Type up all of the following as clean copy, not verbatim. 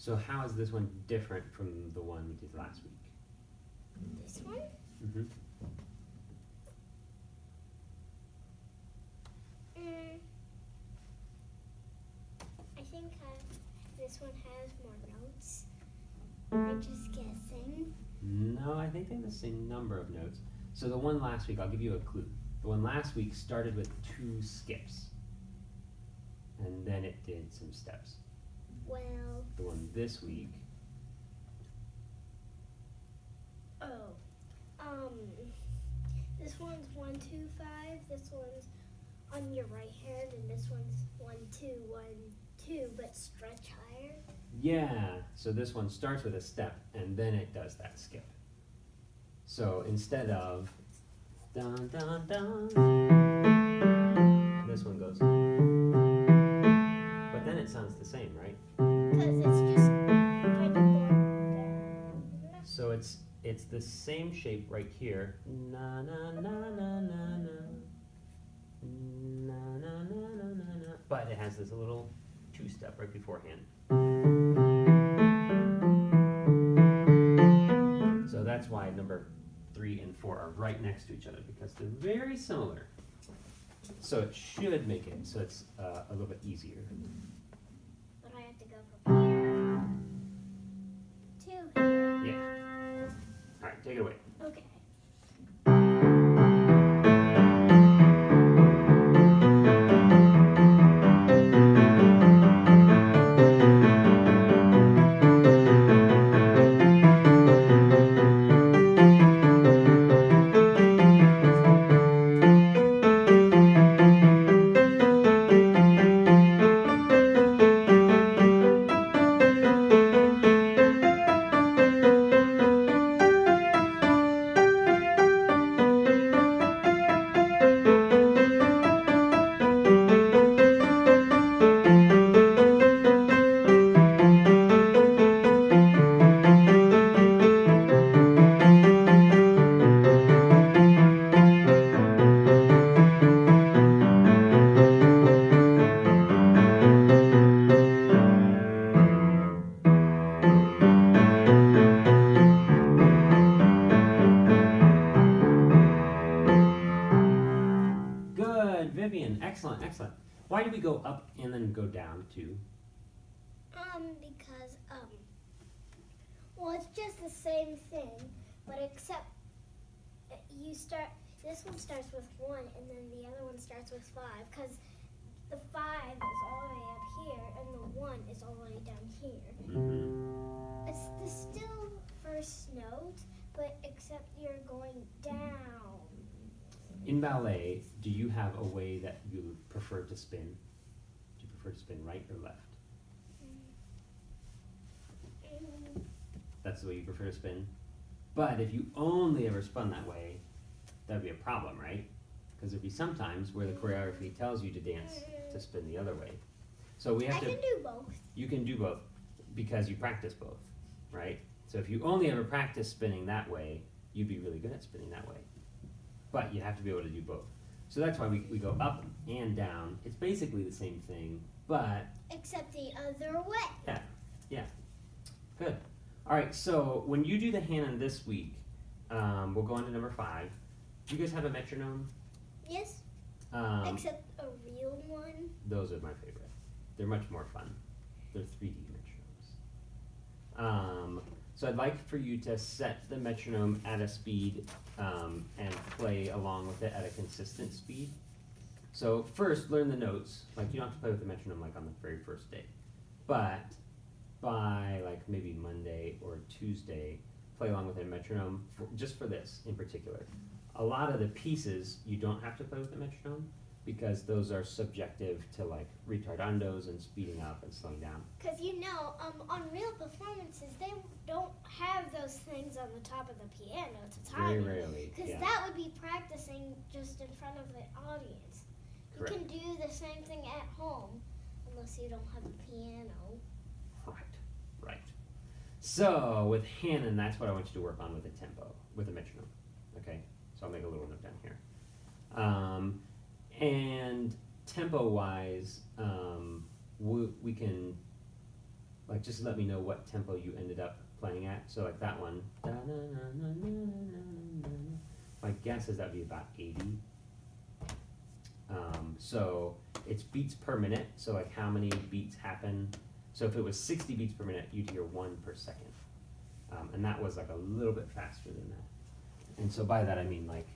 So how is this one different from the one we did last week? This one? Mm-hmm. I think this one has more notes. I'm just guessing. No, I think they have the same number of notes. So the one last week, I'll give you a clue. The one last week started with 2 skips. And then it did some steps. Well. The one this week. Oh. This one's 1, 2, 5. This one's on your right hand, and this one's 1, 2, 1, 2, but stretch higher. Yeah, so this one starts with a step and then it does that skip. So instead of dun dun dun, this one goes. But then it sounds the same, right? Because it's just kind of going down. So it's the same shape right here. Na na na na na na. Na na na na na na. But it has this little 2-step right beforehand. So that's why number 3 and 4 are right next to each other, because they're very similar. So it should make it so it's a little bit easier. But I have to go from here to here. Yeah. All right, take it away. Okay. Good, Vivian. Excellent, excellent. Why do we go up and then go down too? Because, well, it's just the same thing, but except this one starts with 1, and then the other one starts with 5, because the 5 is all the way up here, and the 1 is all the way down here. Mm-hmm. It's the still first note, but except you're going down. In ballet, do you have a way that you prefer to spin? Do you prefer to spin right or left? That's the way you prefer to spin? But if you only ever spun that way, that'd be a problem, right? Because there'd be some times where the choreography tells you to dance to spin the other way. So we have I to... can do both. You can do both because you practice both, right? So if you only ever practice spinning that way, you'd be really good at spinning that way. But you have to be able to do both. So that's why we go up and down. It's basically the same thing, but... Except the other way. Yeah, yeah. Good. All right, so when you do the Hanon this week, we'll go on to number 5. Do you guys have a metronome? Yes. Except a real one. Those are my favorite. They're much more fun. They're 3D metronomes. So I'd like for you to set the metronome at a speed and play along with it at a consistent speed. So first, learn the notes. Like, you don't have to play with the metronome like on the very first day. But by like maybe Monday or Tuesday, play along with a metronome just for this in particular. A lot of the pieces you don't have to play with the metronome because those are subjective to like retardandos and speeding up and slowing down. Because on real performances, they don't have those things on the top of the piano to time Very it. rarely. Because Yeah. that would be practicing just in front of the audience. Correct. You can do the same thing at home, unless you don't have a piano. Right, right. So with Hanon, that's what I want you to work on with a tempo, with a metronome. Okay, so I'll make a little note down here. And tempo-wise, we can like just let me know what tempo you ended up playing at. So like that one, my guess is that'd be about 80. So it's beats per minute, so like how many beats happen. So if it was 60 beats per minute, you'd hear 1 per second. And that was like a little bit faster than that. And so by that I mean like,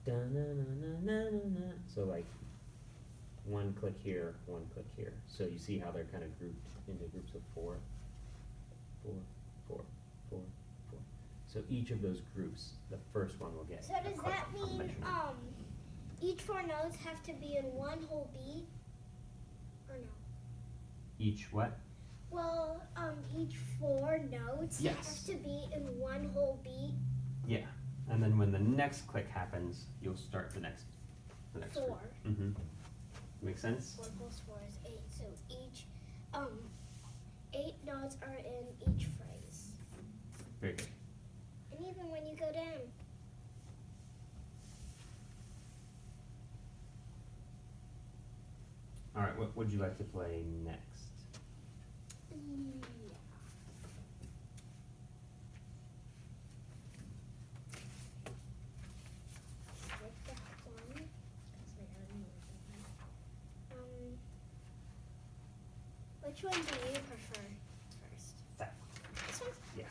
so like 1 click here, 1 click here. So you see how they're kind of grouped into groups of 4, 4, 4, 4, 4. So each of those groups, the first one will get. So does that mean each 4 notes have to be in one whole beat, or no? Each what? Well, each 4 notes Yes. have to be in one whole beat. Yeah. And then when the next click happens, you'll start the next 4. group. Mm-hmm. Make sense? 4 plus 4 is 8. So each 8 notes are in each phrase. Very good. And even when you go down. All right. What would you like to play next? Yeah. With that one. Which one do you prefer first? That This one? Yes.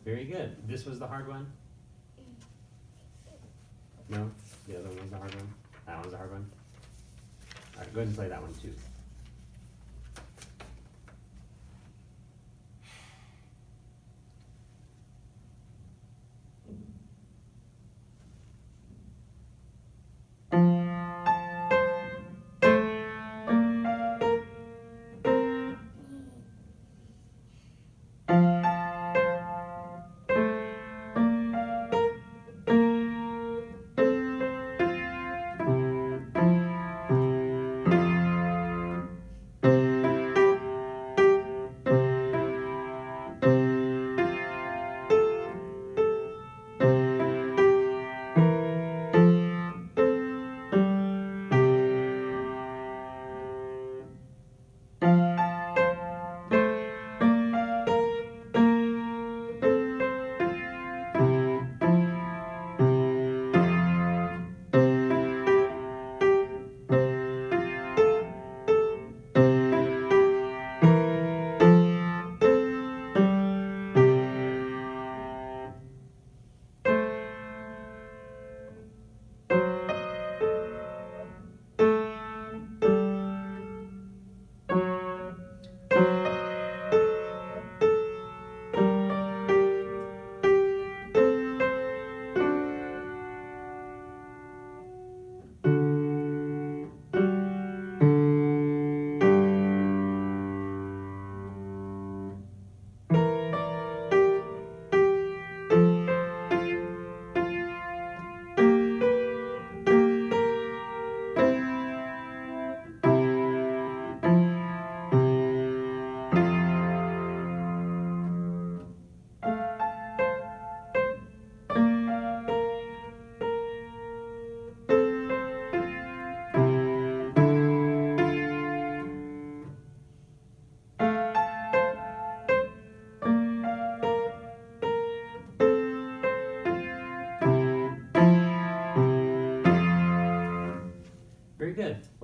Very good. This was the hard one? No? The other one was the hard one? That one's the hard one? Alright, go ahead and play that one too.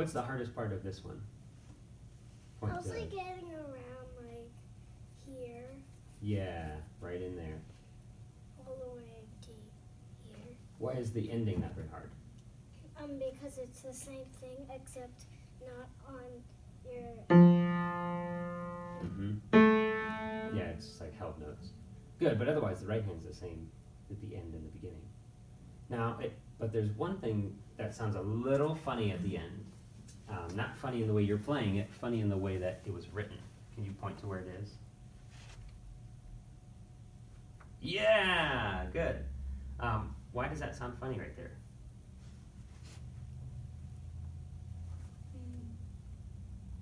What's the hardest part of this one? Point Also to- getting around like here, Yeah, right in there. all the way to here. Why is the ending that very hard? Because it's the same thing except not on your. Mm-hmm. Yeah, it's like held notes. Good, but otherwise the right hand's the same at the end and the beginning. Now, but there's one thing that sounds a little funny at the end. Not funny in the way you're playing it, funny in the way that it was written. Can you point to where it is? Yeah, good. Why does that sound funny right there?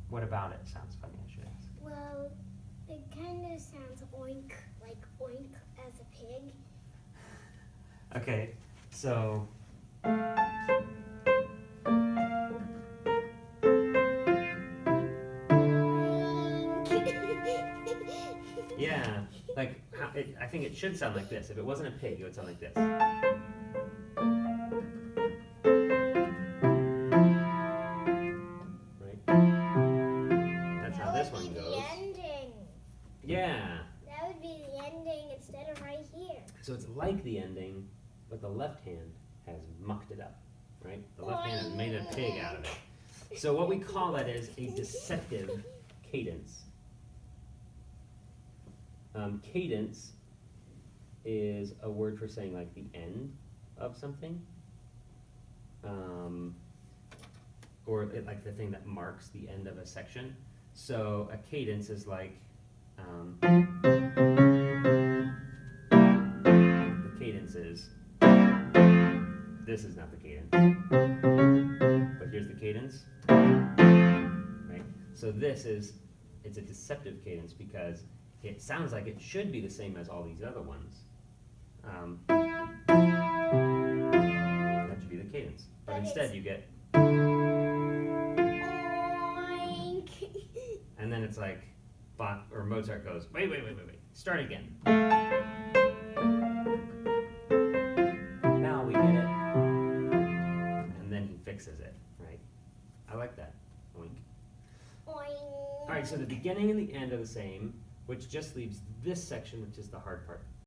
What about it sounds funny, I should ask? Well, it kind of sounds oink, like oink as a pig. Okay, so yeah, like I think it should sound like this. If it wasn't a pig, it would sound like this. Right? That's how this one goes. The ending. Yeah. That would be the ending instead of right here. So it's like the ending, but the left hand has mucked it up, right? The left hand has made a pig out of it. So what we call that is a deceptive cadence. Cadence is a word for saying like the end of something, or like the thing that marks the end of a section. So a cadence is like the cadence is, this is not the cadence, but here's the cadence, right? So this is, it's a deceptive cadence because it sounds like it should be the same as all these other ones. That should be the cadence. But But instead it's- you get, Oink. and then it's like, Bach or Mozart goes, wait, start again. Now we get it. And then he fixes it, right? I like that. Oink. Oink. Alright, so the beginning and the end are the same, which just leaves this section, which is the hard part.